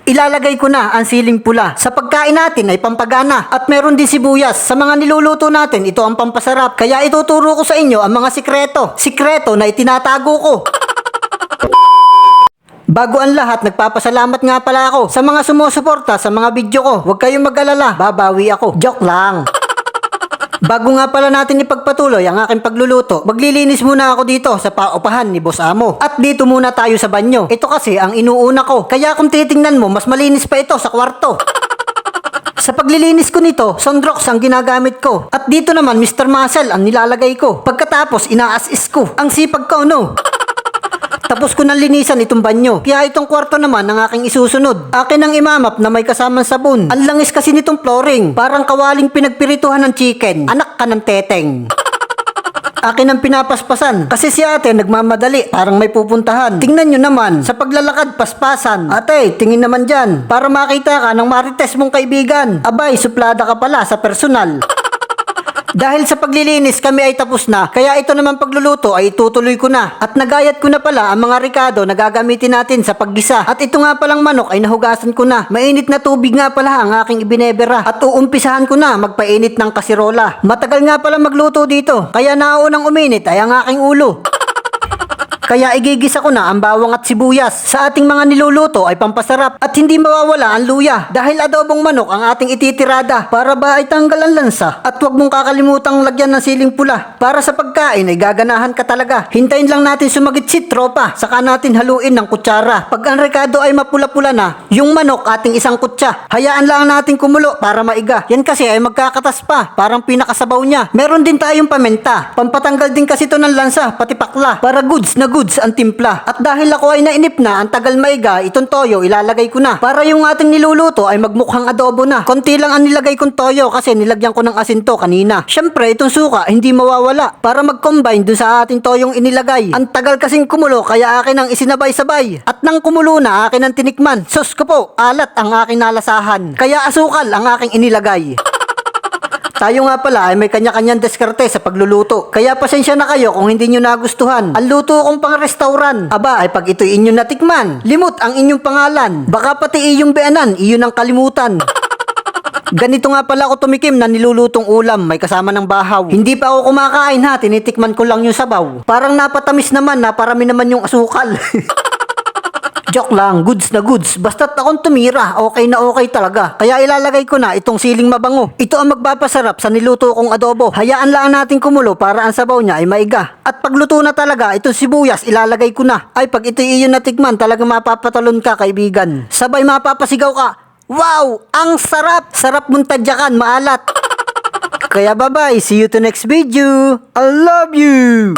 Ilalagay ko na ang siling pula. Sa pagkain natin ay pampagana. At meron din sibuyas. Sa mga niluluto natin, ito ang pampasarap. Kaya ituturo ko sa inyo ang mga sikreto. Sikreto na itinatago ko. Bago ang lahat, nagpapasalamat nga pala ako sa mga sumusuporta sa mga video ko. Huwag kayong mag-alala, babawi ako. Joke lang. Bago nga pala natin ipagpatuloy ang aking pagluluto, maglilinis muna ako dito sa paupahan ni Boss Amo. At dito muna tayo sa banyo. Ito kasi ang inuuna ko. Kaya kung titingnan mo, mas malinis pa ito sa kwarto. Sa paglilinis ko nito, Sunrox ang ginagamit ko. At dito naman, Mr. Muscle ang nilalagay ko. Pagkatapos, ina-assist ko. Ang sipag ko, no? Tapos ko nang linisan itong banyo. Kaya itong kwarto naman ang aking isusunod. Akin ang imamap na may kasamang sabon. Ang langis kasi nitong flooring. Parang kawaling pinagpirituhan ng chicken. Anak ka ng teteng. Akin ang pinapaspasan. Kasi si ate nagmamadali. Parang may pupuntahan. Tingnan nyo naman. Sa paglalakad, paspasan. Ate, tingin naman dyan. Para makita ka ng marites mong kaibigan. Abay, suplada ka pala sa personal. Dahil sa paglilinis kami ay tapos na, kaya ito naman pagluluto ay itutuloy ko na. At nagayat ko na pala ang mga ricado na gagamitin natin sa paggisa. At ito nga palang manok ay nahugasan ko na. Mainit na tubig nga pala ang aking ibinebera. At uumpisahan ko na magpainit ng kasirola. Matagal nga pala magluto dito, kaya naunang uminit ay ang aking ulo. Kaya igigisa ko na ang bawang at sibuyas. Sa ating mga niluluto ay pampasarap at hindi mawawala ang luya dahil adobong manok ang ating ititirada para ba ay tanggal ang lansa. At huwag mong kakalimutang lagyan ng siling pula para sa pagkain ay gaganahan ka talaga. Hintayin lang natin sumagitsit tropa, saka natin haluin ng kutsara. Pag ang rekado ay mapula-pula na, yung manok ating isang kutsa. Hayaan lang natin kumulo para maiga. Yan kasi ay magkakatas pa, parang pinakasabaw niya. Meron din tayong paminta. Pampatanggal din kasi ito ng lansa, pati pakla, para goods na goods ang timpla. At dahil ako ay nainip na ang tagal maiga, itong toyo ilalagay ko na para yung ating niluluto ay magmukhang adobo na. Konti lang ang nilagay kong toyo kasi nilagyan ko ng asin to kanina. Syempre itong suka hindi mawawala para mag-combine dun sa ating toyong inilagay. Ang tagal kasing kumulo kaya akin ang isinabay-sabay. At nang kumulo na akin ang tinikman. Sus ko po, alat ang aking nalasahan. Kaya asukal ang aking inilagay. Tayo nga pala ay may kanya-kanyang diskarte sa pagluluto. Kaya pasensya na kayo kung hindi nyo nagustuhan. Ang luto kong pang restaurant. Aba ay pag ito'y inyong natikman, limot ang inyong pangalan. Baka pati iyong beanan, iyon ang kalimutan. Ganito nga pala ako tumikim na nilulutong ulam, may kasama ng bahaw. Hindi pa ako kumakain ha, tinitikman ko lang yung sabaw. Parang napatamis naman, naparami naman yung asukal. Joke lang, goods na goods. Basta't akong tumira, okay na okay talaga. Kaya ilalagay ko na itong siling mabango. Ito ang magpapasarap sa niluto kong adobo. Hayaan lang natin kumulo para ang sabaw niya ay maiga. At pagluto na talaga, itong sibuyas ilalagay ko na. Ay pag ito iyon natikman, talaga mapapatalon ka kaibigan. Sabay mapapasigaw ka. Wow! Ang sarap! Sarap mong tadyakan, maalat. Kaya bye-bye, see you to next video. I love you!